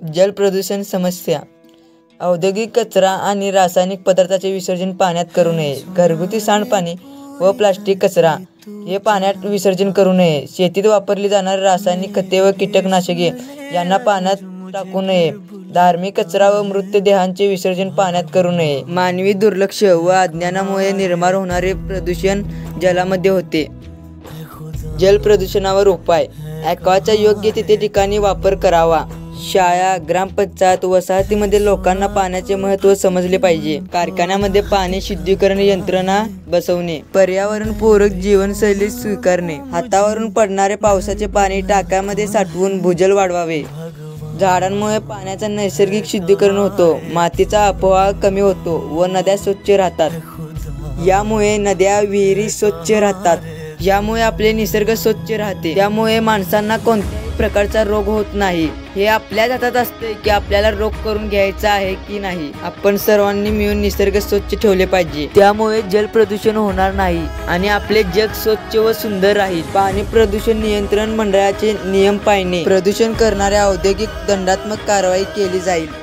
जल प्रदूषण समस्या. औद्योगिक कचरा आणि रासायनिक पदार्थाचे विसर्जन पाण्यात करू नये. घरगुती सांडपाणी व प्लास्टिक कचरा हे पाण्यात विसर्जन करू नये. शेतीत वापरली जाणारी रासायनिक खते व कीटकनाशके यांना पाण्यात टाकू नये. धार्मिक कचरा व मृतदेहांचे विसर्जन पाण्यात करू नये. मानवी दुर्लक्ष व अज्ञानामुळे निर्माण होणारे प्रदूषण जलामध्ये होते. जल प्रदूषणावर उपाय. ॲक्वाचा योग्य तिथे ठिकाणी वापर करावा. शाळा, ग्रामपंचायत, वसाहतीमध्ये लोकांना पाण्याचे महत्त्व समजले पाहिजे. कारखान्यामध्ये पाणी शुद्धीकरण यंत्रणा बसवणे. पर्यावरणपूरक जीवनशैली स्वीकारणे. हातावरून पडणारे पावसाचे पाणी टाक्यामध्ये साठवून भूजल वाढवावे. झाडांमुळे पाण्याचं नैसर्गिक शुद्धीकरण होतो. मातीचा अपव्यय कमी होतो व नद्या स्वच्छ राहतात. यामुळे नद्या, विहिरी स्वच्छ राहतात. यामुळे आपले निसर्ग स्वच्छ राहते. त्यामुळे माणसांना कोणत्याही प्रकारचा रोग होत नाही. हे आपल्याच हातात असते की आपल्याला रोग करून घ्यायचा आहे की नाही. आपण सर्वांनी मिळून निसर्ग स्वच्छ ठेवले पाहिजे. त्यामुळे जल प्रदूषण होणार नाही आणि आपले जग स्वच्छ व सुंदर राहील. पाणी प्रदूषण नियंत्रण मंडळाचे नियम पाळणे. प्रदूषण करणाऱ्या औद्योगिक दंडात्मक कारवाई केली जाईल.